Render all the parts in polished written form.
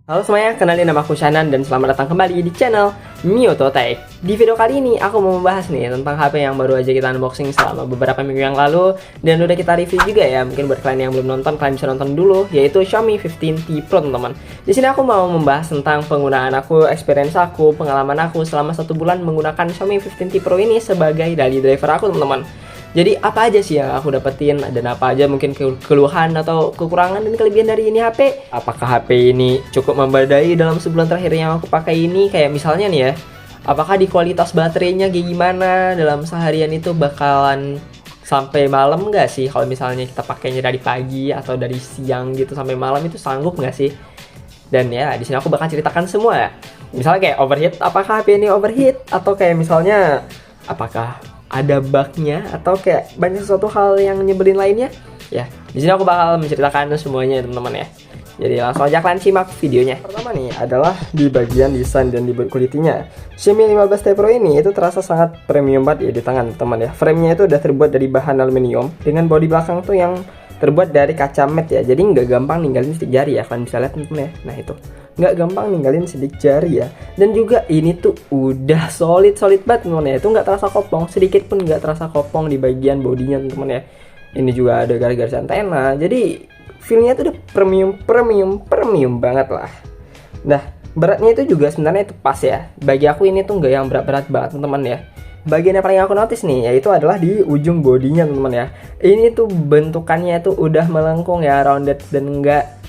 Halo semuanya, kenalin nama aku Shanan dan selamat datang kembali di channel Mioto Tech. Di video kali ini aku mau membahas nih tentang HP yang baru aja kita unboxing selama beberapa minggu yang lalu dan udah kita review juga ya. Mungkin buat kalian yang belum nonton, kalian bisa nonton dulu, yaitu Xiaomi 15T Pro teman-teman. Di sini aku mau membahas tentang penggunaan aku, experience aku, pengalaman aku selama 1 bulan menggunakan Xiaomi 15T Pro ini sebagai daily driver aku teman-teman. Jadi apa aja sih yang aku dapetin dan apa aja mungkin keluhan atau kekurangan dan kelebihan dari ini HP? Apakah HP ini cukup membadai dalam sebulan terakhir yang aku pakai ini? Kayak misalnya nih ya, apakah di kualitas baterainya kayak gimana dalam seharian itu bakalan sampai malam nggak sih? Kalau misalnya kita pakainya dari pagi atau dari siang gitu sampai malam itu sanggup nggak sih? Dan ya di sini aku bakal ceritakan semua ya. Misalnya kayak overheat, apakah HP ini overheat? Atau kayak misalnya apakah ada bugnya atau kayak banyak sesuatu hal yang nyebelin lainnya ya. Di sini aku bakal menceritakan semuanya teman-teman ya. Jadi langsung aja kalian simak videonya. Pertama nih adalah di bagian desain dan di build quality-nya. Xiaomi 15T Pro ini itu terasa sangat premium banget ya di tangan teman ya. Frame-nya itu udah terbuat dari bahan aluminium dengan bodi belakang tuh yang terbuat dari kaca matte ya. Jadi nggak gampang ninggalin sidik jari ya, kalian bisa lihat teman-teman ya. Nah itu nggak gampang ninggalin sidik jari ya. Dan juga ini tuh udah solid banget teman ya. Itu nggak terasa kopong, sedikit pun nggak terasa kopong di bagian bodinya teman ya. Ini juga ada garis-garis antena. Jadi feelnya tuh udah premium banget lah. Nah beratnya itu juga sebenarnya itu pas ya. Bagi aku ini tuh nggak yang berat-berat banget teman-teman ya. Bagian yang paling aku notice nih yaitu adalah di ujung bodinya teman-teman ya. Ini tuh bentukannya tuh udah melengkung ya, rounded dan enggak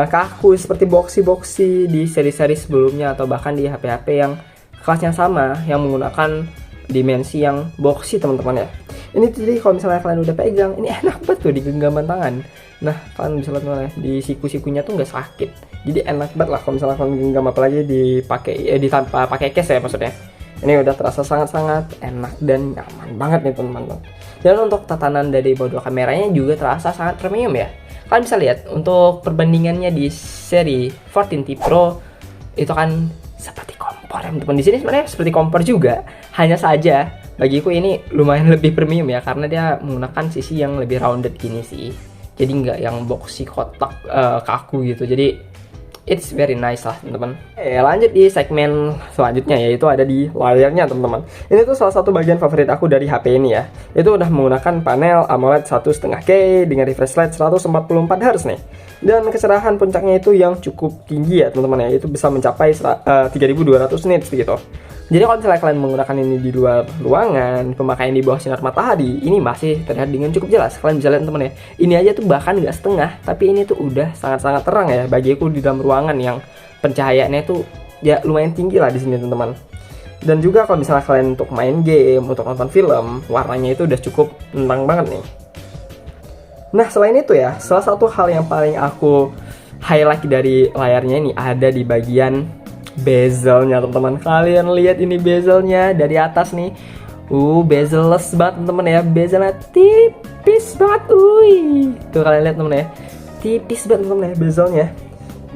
kaku seperti boxy di seri-seri sebelumnya atau bahkan di HP-HP yang kelasnya sama yang menggunakan dimensi yang boxy teman-teman ya. Ini tuh jadi kalau misalnya kalian udah pegang ini enak banget tuh di genggaman tangan. Nah kalian bisa lihat ya, di siku-sikunya tuh nggak sakit. Jadi enak banget lah kalau misalnya kalian genggam, apalagi dipakai tanpa pakai case ya maksudnya. Ini udah terasa sangat-sangat enak dan nyaman banget nih teman-teman. Dan untuk tatanan dari modul kameranya juga terasa sangat premium ya. Kalian bisa lihat untuk perbandingannya di seri 14T Pro itu kan seperti kompor ya teman-teman. Di sini sebenarnya seperti kompor juga, hanya saja bagiku ini lumayan lebih premium ya karena dia menggunakan sisi yang lebih rounded gini sih. Jadi nggak yang boxy kotak kaku gitu. Jadi it's very nice lah teman-teman. Lanjut di segmen selanjutnya yaitu ada di layarnya teman-teman. Ini tuh salah satu bagian favorit aku dari HP ini ya. Itu udah menggunakan panel AMOLED 1.5K dengan refresh rate 144 Hz nih. Dan kecerahan puncaknya itu yang cukup tinggi ya teman-teman ya. Itu bisa mencapai 3200 nits gitu. Jadi kalau misalnya kalian menggunakan ini di luar ruangan, pemakaian di bawah sinar matahari, ini masih terlihat dengan cukup jelas. Kalian bisa lihat teman ya, ini aja tuh bahkan nggak setengah, tapi ini tuh udah sangat-sangat terang ya bagiku di dalam ruangan yang pencahayaannya tuh ya lumayan tinggi lah di sini teman-teman. Dan juga kalau misalnya kalian untuk main game, untuk nonton film, warnanya itu udah cukup tenang banget nih. Nah selain itu ya, salah satu hal yang paling aku highlight dari layarnya ini ada di bagian bezelnya teman-teman. Kalian lihat ini bezelnya dari atas nih. Bezelless banget teman-teman ya. Bezelnya tipis banget. Tuh kalian lihat teman ya. Tipis banget teman-teman ya bezelnya.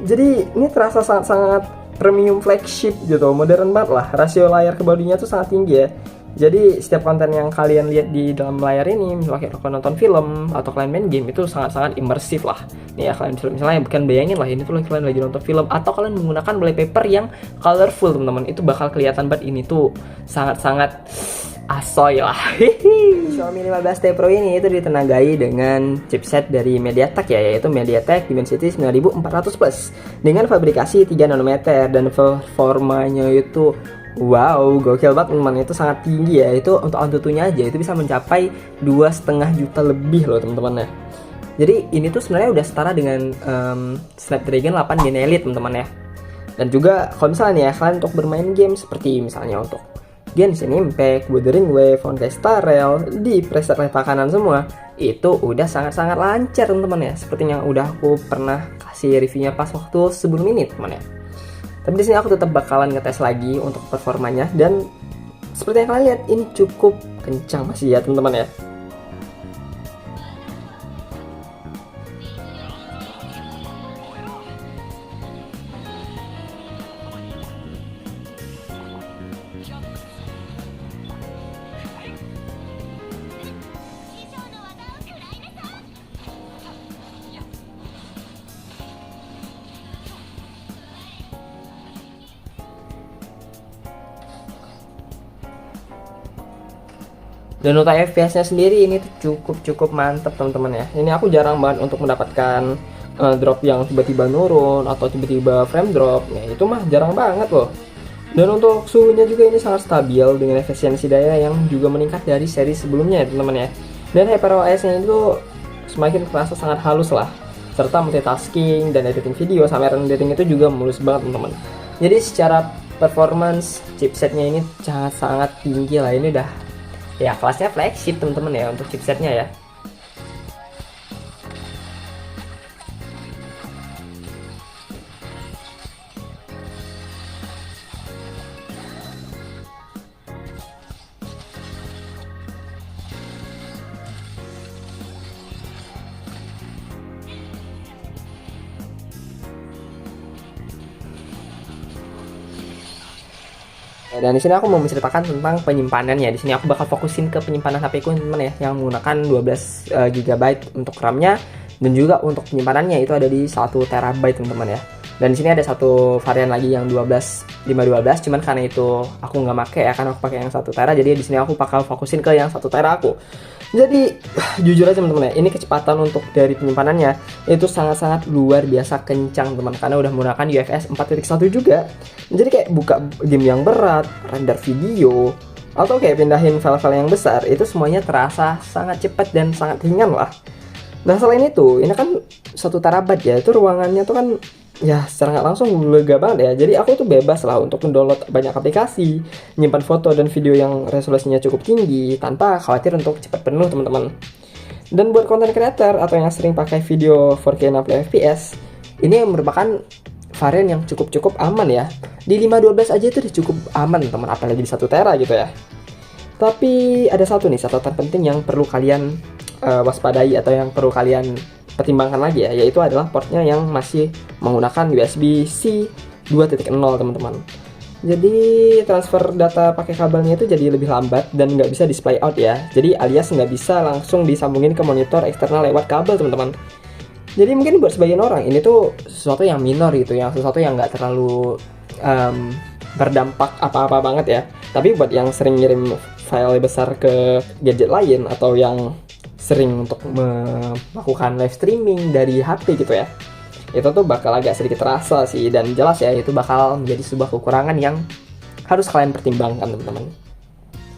Jadi ini terasa sangat-sangat premium flagship gitu. Modern banget lah. Rasio layar ke bodinya tuh sangat tinggi ya. Jadi setiap konten yang kalian lihat di dalam layar ini, misalnya kalian nonton film atau kalian main game itu sangat-sangat imersif lah. Nih ya kalian misalnya bukan bayangin lah ini tuh kalian lagi nonton film atau kalian menggunakan wallpaper yang colorful teman-teman. Itu bakal kelihatan banget ini tuh sangat-sangat asoy lah. Xiaomi 15T Pro ini itu ditenagai dengan chipset dari MediaTek ya, yaitu MediaTek Dimensity 9400 Plus dengan fabrikasi 3 nanometer dan performanya itu wow, gokil banget teman-teman. Itu sangat tinggi ya. Itu untuk Antutunya aja itu bisa mencapai 2,5 juta lebih loh teman-teman ya. Jadi ini tuh sebenarnya udah setara dengan Snapdragon 8 Gen Elite teman-teman ya. Dan juga kalau misalnya nih ya kalian untuk bermain game seperti misalnya untuk Genshin Impact, Wuthering Waves, Honkai Star Rail di preset letak kanan semua itu udah sangat-sangat lancar teman-teman ya. Seperti yang udah aku pernah kasih reviewnya pas waktu sebelum ini teman ya. Tapi di sini aku tetap bakalan ngetes lagi untuk performanya dan seperti yang kalian lihat ini cukup kencang masih ya teman-teman ya. Dan untuk FPS-nya sendiri ini tuh cukup mantep teman-teman ya. Ini aku jarang banget untuk mendapatkan drop yang tiba-tiba nurun atau tiba-tiba frame drop. Ya itu mah jarang banget loh. Dan untuk suhunya juga ini sangat stabil dengan efisiensi daya yang juga meningkat dari seri sebelumnya ya teman-teman ya. Dan HyperOS-nya itu semakin terasa sangat halus lah. Serta multitasking dan editing video sama rendering itu juga mulus banget teman-teman. Jadi secara performance chipsetnya ini sangat tinggi lah. Ini udah ya kelasnya flagship teman-teman ya untuk chipsetnya ya. Dan di sini aku mau menceritakan tentang penyimpanannya. Di sini aku bakal fokusin ke penyimpanan HP ku teman-teman ya, yang menggunakan 12 GB untuk RAM-nya dan juga untuk penyimpanannya itu ada di 1 TB teman-teman ya. Dan di sini ada satu varian lagi yang 512, cuman karena itu aku nggak pakai ya, karena aku pakai yang 1 TB, jadi di sini aku bakal fokusin ke yang 1 TB aku. Jadi jujur aja teman-teman ya, ini kecepatan untuk dari penyimpanannya itu sangat-sangat luar biasa kencang teman, karena udah menggunakan UFS 4.1 juga. Jadi kayak buka game yang berat, render video, atau kayak pindahin file-file yang besar, itu semuanya terasa sangat cepat dan sangat ringan lah. Nah selain itu, ini kan 1 TB ya, itu ruangannya tuh kan ya secara nggak langsung lega banget ya. Jadi aku tuh bebas lah untuk mendownload banyak aplikasi, nyimpan foto dan video yang resolusinya cukup tinggi tanpa khawatir untuk cepat penuh teman-teman. Dan buat content creator atau yang sering pakai video 4K 60 fps, ini merupakan varian yang cukup aman ya. Di 512 aja itu udah cukup aman teman, apalagi di 1 tera gitu ya. Tapi ada satu nih catatan penting yang perlu kalian waspadai atau yang perlu kalian pertimbangkan lagi ya, yaitu adalah portnya yang masih menggunakan USB-C 2.0 teman-teman. Jadi transfer data pakai kabelnya itu jadi lebih lambat dan nggak bisa display out ya. Jadi alias nggak bisa langsung disambungin ke monitor eksternal lewat kabel teman-teman. Jadi mungkin buat sebagian orang ini tuh sesuatu yang minor gitu, yang sesuatu yang nggak terlalu berdampak apa-apa banget ya. Tapi buat yang sering ngirim file besar ke gadget lain atau yang sering untuk melakukan live streaming dari HP gitu ya, itu tuh bakal agak sedikit terasa sih, dan jelas ya itu bakal menjadi sebuah kekurangan yang harus kalian pertimbangkan teman-teman.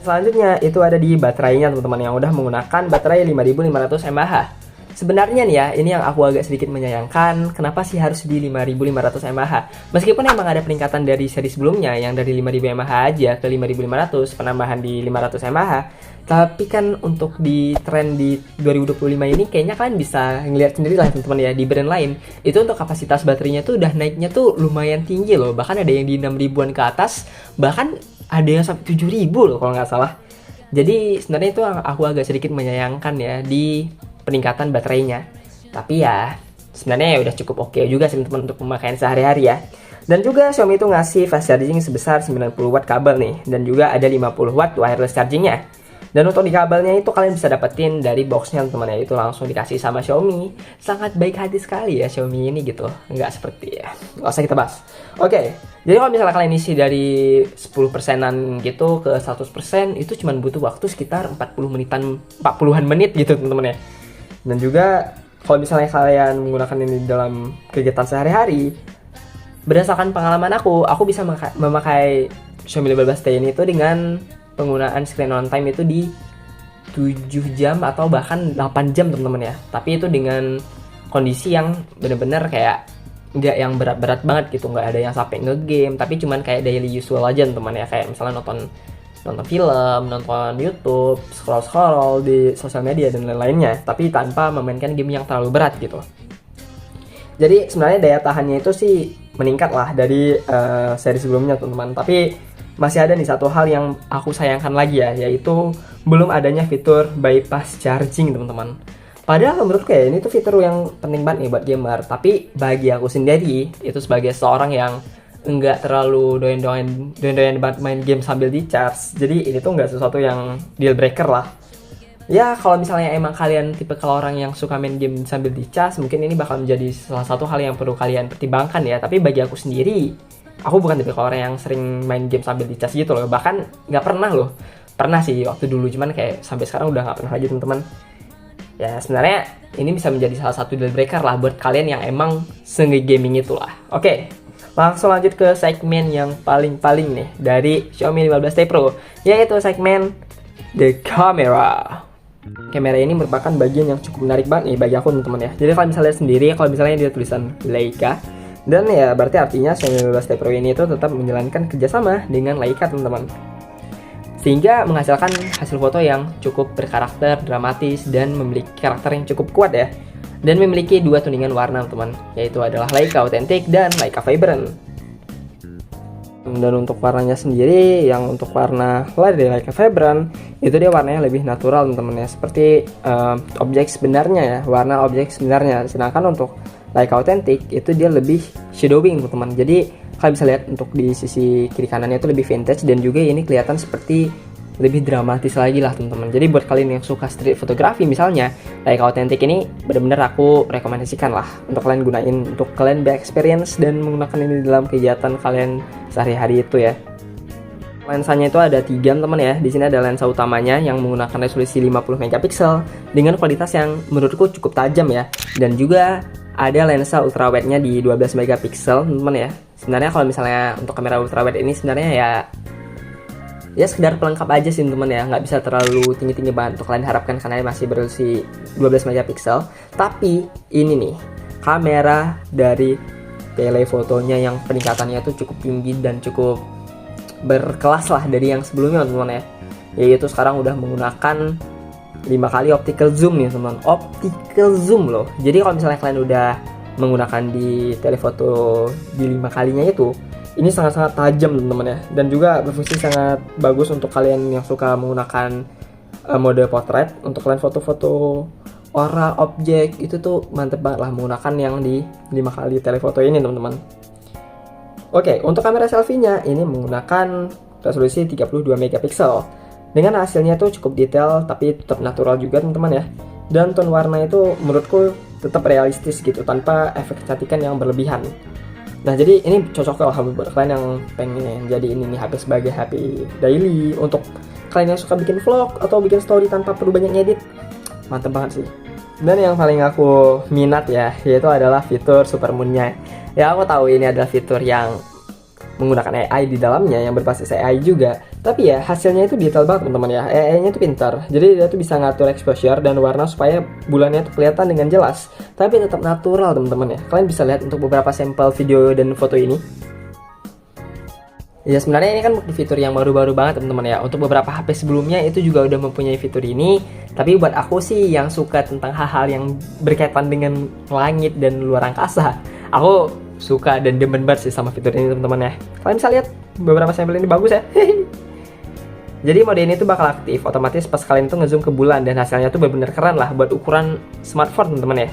Selanjutnya itu ada di baterainya teman-teman, yang udah menggunakan baterai 5500 mAh. Sebenarnya nih ya, ini yang aku agak sedikit menyayangkan, kenapa sih harus di 5500 mAh? Meskipun emang ada peningkatan dari seri sebelumnya yang dari 5000 mAh aja ke 5500, penambahan di 500 mAh. Tapi kan untuk di tren di 2025 ini kayaknya kalian bisa ngeliat sendiri lah teman-teman ya, di brand lain itu untuk kapasitas baterainya tuh udah naiknya tuh lumayan tinggi loh. Bahkan ada yang di 6000-an ke atas, bahkan ada yang sampai 7000 loh kalau nggak salah. Jadi sebenarnya itu aku agak sedikit menyayangkan ya di peningkatan baterainya. Tapi ya sebenarnya ya udah cukup oke juga sih teman-teman untuk pemakaian sehari-hari ya. Dan juga Xiaomi itu ngasih fast charging sebesar 90 watt kabel nih, dan juga ada 50 watt wireless chargingnya. Dan untuk di kabelnya itu kalian bisa dapetin dari boxnya teman-teman ya, itu langsung dikasih sama Xiaomi. Sangat baik hati sekali ya Xiaomi ini gitu, nggak seperti ya, nggak usah kita bahas. Oke, jadi kalau misalnya kalian isi dari 10%an gitu ke 100%, itu cuma butuh waktu sekitar 40-an menit gitu teman-teman ya. Dan juga kalau misalnya kalian menggunakan ini dalam kegiatan sehari-hari, berdasarkan pengalaman aku bisa memakai Xiaomi 15T ini itu dengan penggunaan screen on time itu di 7 jam atau bahkan 8 jam teman-teman ya. Tapi itu dengan kondisi yang bener-bener kayak nggak yang berat-berat banget gitu, nggak ada yang sampai nge-game, tapi cuman kayak daily usual aja teman-teman ya, kayak misalnya nonton film, nonton YouTube, scroll di sosial media dan lain-lainnya, tapi tanpa memainkan game yang terlalu berat gitu. Jadi sebenarnya daya tahannya itu sih meningkat lah dari seri sebelumnya teman-teman. Tapi masih ada nih satu hal yang aku sayangkan lagi ya, yaitu belum adanya fitur bypass charging teman-teman. Padahal menurutku ya ini tuh fitur yang penting banget nih buat gamer. Tapi bagi aku sendiri itu sebagai seorang yang enggak terlalu doyan banget main game sambil di charge, jadi ini tuh enggak sesuatu yang deal breaker lah. Ya kalau misalnya emang kalian tipe kalau orang yang suka main game sambil di charge, mungkin ini bakal menjadi salah satu hal yang perlu kalian pertimbangkan ya. Tapi bagi aku sendiri, aku bukan tipe orang yang sering main game sambil di charge gitu loh. Bahkan nggak pernah loh pernah sih waktu dulu, cuman kayak sampai sekarang udah nggak pernah lagi teman-teman. Ya sebenarnya ini bisa menjadi salah satu deal breaker lah buat kalian yang emang gaming itulah. Oke, langsung lanjut ke segmen yang paling nih dari Xiaomi 15T Pro, yaitu segmen The Camera. Kamera ini merupakan bagian yang cukup menarik banget nih bagi aku teman-teman ya. Jadi kalian bisa lihat sendiri kalau misalnya dia tulisan Leica, dan ya berarti artinya Xiaomi 15T Pro ini itu tetap menjalankan kerjasama dengan Leica teman-teman, sehingga menghasilkan hasil foto yang cukup berkarakter, dramatis, dan memiliki karakter yang cukup kuat ya. Dan memiliki dua tuningan warna teman, yaitu adalah Leica Authentic dan Leica Vibrant. Dan untuk warnanya sendiri, yang untuk warna dari Leica Vibrant itu dia warnanya lebih natural teman-teman ya, seperti objek sebenarnya ya, warna objek sebenarnya. Sedangkan untuk Leica Authentic itu dia lebih shadowing teman-teman. Jadi kalian bisa lihat untuk di sisi kiri kanannya itu lebih vintage, dan juga ini kelihatan seperti lebih dramatis lagi lah teman-teman. Jadi buat kalian yang suka street fotografi misalnya, Leica Authentic ini benar-benar aku rekomendasikan lah untuk kalian gunain, untuk kalian be-experience dan menggunakan ini dalam kegiatan kalian sehari-hari itu ya. Lensanya itu ada 3 teman ya. Di sini ada lensa utamanya yang menggunakan resolusi 50 megapiksel dengan kualitas yang menurutku cukup tajam ya. Dan juga ada lensa ultrawide-nya di 12 megapiksel teman-teman ya. Sebenarnya kalau misalnya untuk kamera ultrawide ini sebenarnya ya sekedar pelengkap aja sih teman-teman ya, nggak bisa terlalu tinggi-tinggi banget untuk kalian harapkan karena masih berresolusi 12 megapiksel. Tapi ini nih kamera dari telefotonya yang peningkatannya tuh cukup tinggi dan cukup berkelas lah dari yang sebelumnya teman-teman ya. Yaitu sekarang udah menggunakan 5 kali optical zoom nih teman-teman, optical zoom loh. Jadi kalau misalnya kalian udah menggunakan di telefoto di 5 kalinya itu, ini sangat-sangat tajam teman-teman ya, dan juga berfungsi sangat bagus untuk kalian yang suka menggunakan mode potret. Untuk kalian foto-foto orang, objek, itu tuh mantep banget lah menggunakan yang di 5 kali telefoto ini teman-teman. Oke, untuk kamera selfie-nya ini menggunakan resolusi 32 megapiksel dengan hasilnya tuh cukup detail tapi tetap natural juga teman-teman ya. Dan tone warna itu menurutku tetap realistis gitu, tanpa efek kecantikan yang berlebihan. Nah jadi ini cocok lah buat kalian yang pengen jadi ini nih HP sebagai HP daily. Untuk kalian yang suka bikin vlog atau bikin story tanpa perlu banyak ngedit, mantep banget sih. Dan yang paling aku minat ya, yaitu adalah fitur Supermoon-nya. Ya aku tahu ini adalah fitur yang menggunakan AI di dalamnya, yang berbasis AI juga. Tapi ya hasilnya itu detail banget teman-teman ya. AI-nya itu pintar. Jadi dia tuh bisa ngatur exposure dan warna supaya bulannya tuh kelihatan dengan jelas, tapi tetap natural teman-teman ya. Kalian bisa lihat untuk beberapa sampel video dan foto ini. Ya sebenarnya ini kan fitur yang baru-baru banget teman-teman ya. Untuk beberapa HP sebelumnya itu juga udah mempunyai fitur ini. Tapi buat aku sih yang suka tentang hal-hal yang berkaitan dengan langit dan luar angkasa, aku suka dan demen banget sih sama fitur ini teman-teman ya. Kalian bisa lihat beberapa sampel ini bagus ya. Jadi mode ini tuh bakal aktif otomatis pas kalian tuh ngezoom ke bulan, dan hasilnya tuh bener-bener keren lah buat ukuran smartphone teman-teman ya.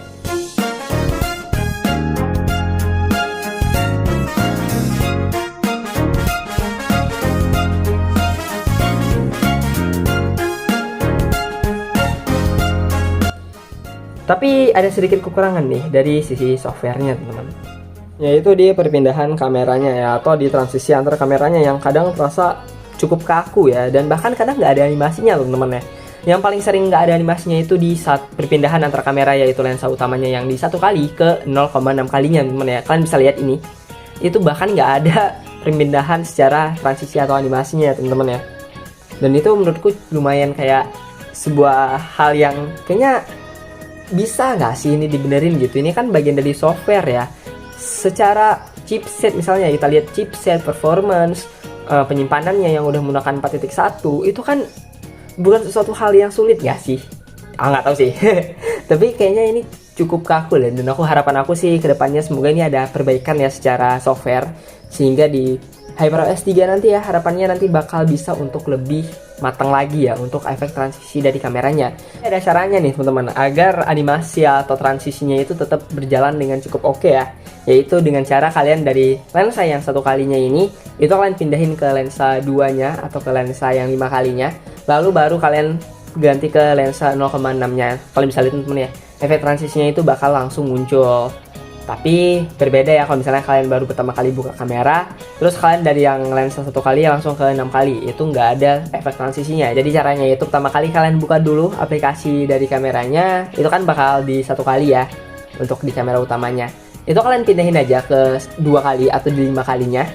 Tapi ada sedikit kekurangan nih dari sisi softwarenya teman-teman, yaitu di perpindahan kameranya ya, atau di transisi antar kameranya yang kadang terasa cukup kaku ya, dan bahkan kadang nggak ada animasinya teman-teman ya. Yang paling sering nggak ada animasinya itu di saat perpindahan antar kamera, yaitu lensa utamanya yang di 1 kali ke 0,6 kalinya teman-teman ya. Kalian bisa lihat ini, itu bahkan nggak ada perpindahan secara transisi atau animasinya teman-teman ya. Dan itu menurutku lumayan kayak sebuah hal yang kayaknya bisa nggak sih ini dibenerin gitu. Ini kan bagian dari software ya. Secara chipset misalnya kita lihat chipset, performance, penyimpanannya yang udah menggunakan 4.1 itu kan bukan sesuatu hal yang sulit nggak sih? Nggak tahu sih. Tapi kayaknya ini cukup kaku dan harapan aku sih kedepannya semoga ini ada perbaikan ya secara software, sehingga di HyperOS 3 nanti ya harapannya nanti bakal bisa untuk lebih matang lagi ya untuk efek transisi dari kameranya. Ada caranya nih teman-teman agar animasi atau transisinya itu tetap berjalan dengan cukup oke ya, yaitu dengan cara kalian dari lensa yang 1 kalinya ini itu kalian pindahin ke lensa 2-nya atau ke lensa yang 5 kalinya, lalu baru kalian ganti ke lensa 0,6-nya. Kalian bisa lihat teman-teman ya, efek transisinya itu bakal langsung muncul. Tapi berbeda ya kalau misalnya kalian baru pertama kali buka kamera, terus kalian dari yang lensa 1 kali langsung ke 6 kali, itu nggak ada efek transisinya. Jadi caranya itu pertama kali kalian buka dulu aplikasi dari kameranya, itu kan bakal di 1 kali ya untuk di kamera utamanya. Itu kalian pindahin aja ke 2 kali atau di 5 kalinya,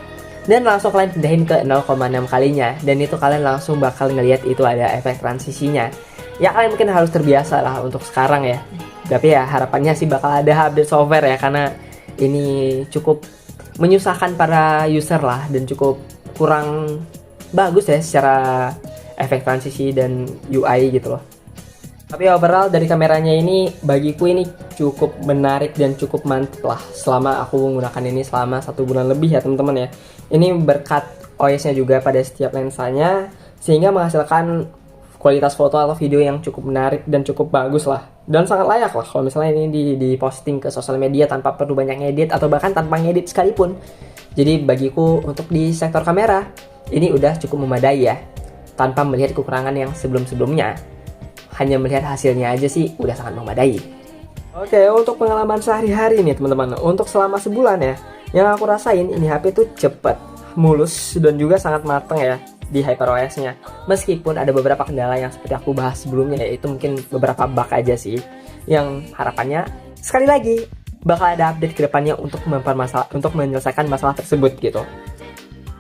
dan langsung kalian pindahin ke 0,6 kalinya, dan itu kalian langsung bakal ngelihat itu ada efek transisinya. Ya kalian mungkin harus terbiasa lah untuk sekarang ya. Tapi ya harapannya sih bakal ada update software ya, karena ini cukup menyusahkan para user lah dan cukup kurang bagus ya secara efek transisi dan UI gitu loh. Tapi overall dari kameranya ini bagiku ini cukup menarik dan cukup mantap lah selama aku menggunakan ini selama 1 bulan lebih ya teman-teman ya. Ini berkat OIS-nya juga pada setiap lensanya, sehingga menghasilkan kualitas foto atau video yang cukup menarik dan cukup bagus lah, dan sangat layak lah kalau misalnya ini di posting ke sosial media tanpa perlu banyak ngedit atau bahkan tanpa ngedit sekalipun. Jadi bagiku untuk di sektor kamera ini udah cukup memadai ya, tanpa melihat kekurangan yang sebelum-sebelumnya. Hanya melihat hasilnya aja sih udah sangat memadai. Oke, untuk pengalaman sehari-hari nih teman-teman, untuk selama sebulan ya, yang aku rasain ini HP tuh cepet, mulus, dan juga sangat mateng ya di HyperOS-nya. Meskipun ada beberapa kendala yang seperti aku bahas sebelumnya, yaitu mungkin beberapa bug aja sih, yang harapannya sekali lagi bakal ada update ke depannya untuk menyelesaikan masalah tersebut gitu.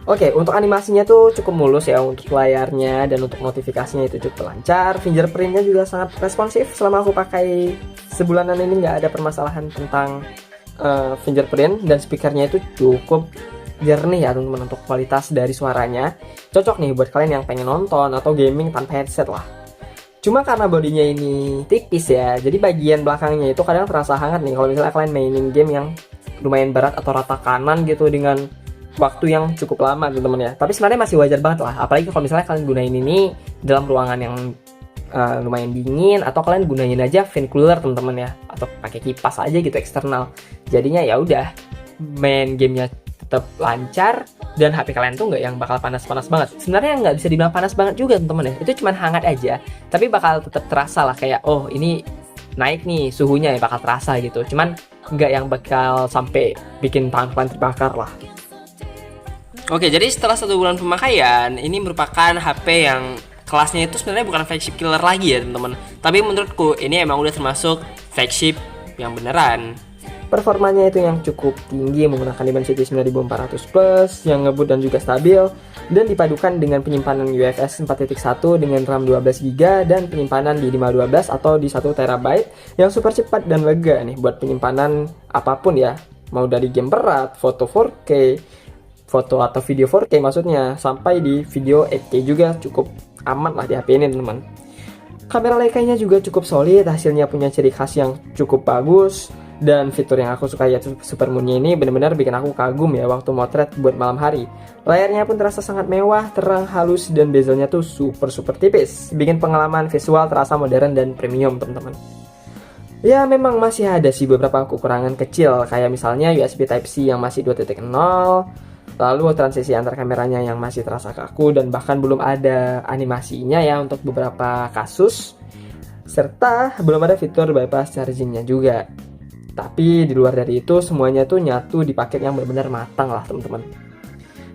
Oke, untuk animasinya tuh cukup mulus ya untuk layarnya, dan untuk notifikasinya itu cukup lancar. Fingerprintnya juga sangat responsif. Selama aku pakai sebulanan ini nggak ada permasalahan tentang fingerprint, dan speakernya itu cukup jernih ya teman-teman untuk kualitas dari suaranya. Cocok nih buat kalian yang pengen nonton atau gaming tanpa headset lah. Cuma karena bodinya ini tipis ya, jadi bagian belakangnya itu kadang terasa hangat nih kalau misalnya kalian mainin game yang lumayan berat atau rata kanan gitu dengan waktu yang cukup lama teman-teman ya. Tapi sebenarnya masih wajar banget lah, apalagi kalau misalnya kalian gunain ini dalam ruangan yang lumayan dingin, atau kalian gunain aja fan cooler teman-teman ya, atau pakai kipas aja gitu eksternal. Jadinya ya udah main gamenya tetap lancar, dan HP kalian tuh nggak yang bakal panas-panas banget. Sebenarnya nggak bisa dibilang panas banget juga teman-teman ya, itu cuma hangat aja, tapi bakal tetap terasa lah kayak oh ini naik nih suhunya ya, bakal terasa gitu. Cuman nggak yang bakal sampai bikin tangan kalian terbakar lah. Oke, jadi setelah 1 bulan pemakaian, ini merupakan HP yang kelasnya itu sebenarnya bukan flagship killer lagi ya teman-teman. Tapi menurutku ini emang udah termasuk flagship yang beneran. Performanya itu yang cukup tinggi menggunakan Dimensity 9400 Plus yang ngebut dan juga stabil, dan dipadukan dengan penyimpanan UFS 4.1 dengan RAM 12GB dan penyimpanan di 512 atau di 1TB yang super cepat dan lega nih buat penyimpanan apapun ya, mau dari game berat, foto 4K, foto atau video 4K maksudnya, sampai di video 8K juga cukup aman lah di HP ini teman-teman. Kamera Leica-nya juga cukup solid, hasilnya punya ciri khas yang cukup bagus. Dan fitur yang aku suka yaitu Super Moon-nya ini benar-benar bikin aku kagum ya waktu motret buat malam hari. Layarnya pun terasa sangat mewah, terang, halus, dan bezelnya tuh super tipis. Bikin pengalaman visual terasa modern dan premium teman-teman. Ya memang masih ada sih beberapa kekurangan kecil, kayak misalnya USB Type-C yang masih 2.0, lalu transisi antar kameranya yang masih terasa kaku, dan bahkan belum ada animasinya ya untuk beberapa kasus, serta belum ada fitur bypass charging-nya juga. Tapi di luar dari itu semuanya tuh nyatu di paket yang benar-benar matang lah teman-teman.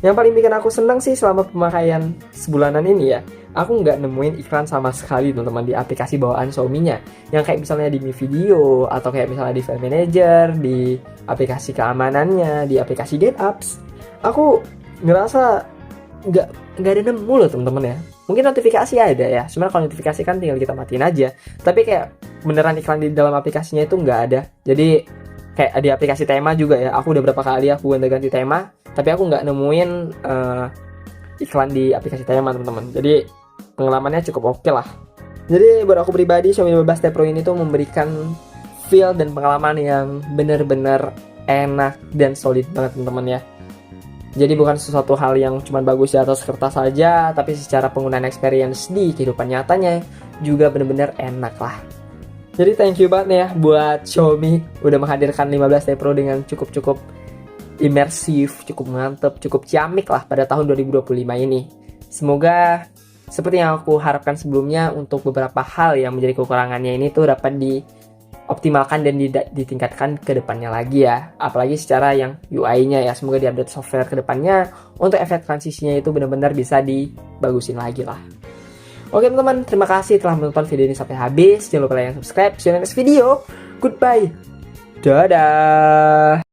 Yang paling bikin aku senang sih selama pemakaian sebulanan ini ya, aku nggak nemuin iklan sama sekali teman-teman di aplikasi bawaan Xiaomi-nya, yang kayak misalnya di Mi Video, atau kayak misalnya di File Manager, di aplikasi keamanannya, di aplikasi Get Apps. Aku ngerasa nggak ada nemu loh teman-teman ya. Mungkin notifikasi ada ya, sebenarnya kalau notifikasi kan tinggal kita matiin aja, tapi kayak beneran iklan di dalam aplikasinya itu nggak ada. Jadi kayak di aplikasi tema juga ya, aku udah berapa kali aku ganti tema, tapi aku nggak nemuin iklan di aplikasi tema teman-teman. Jadi pengalamannya cukup oke lah. Jadi buat aku pribadi, Xiaomi 15T Pro ini tuh memberikan feel dan pengalaman yang bener-bener enak dan solid banget teman-teman ya. Jadi bukan sesuatu hal yang cuma bagus di atas kertas saja, tapi secara penggunaan experience di kehidupan nyatanya juga bener-bener enak lah. Jadi thank you banget ya buat Xiaomi udah menghadirkan 15T Pro dengan cukup imersif, cukup mantep, cukup ciamik lah pada tahun 2025 ini. Semoga seperti yang aku harapkan sebelumnya, untuk beberapa hal yang menjadi kekurangannya ini tuh dapat optimalkan dan ditingkatkan ke depannya lagi ya. Apalagi secara yang UI-nya ya. Semoga diupdate software ke depannya untuk efek transisinya itu benar-benar bisa dibagusin lagi lah. Oke teman-teman, terima kasih telah menonton video ini sampai habis. Jangan lupa like dan subscribe. See you in the next video. Goodbye. Dadah.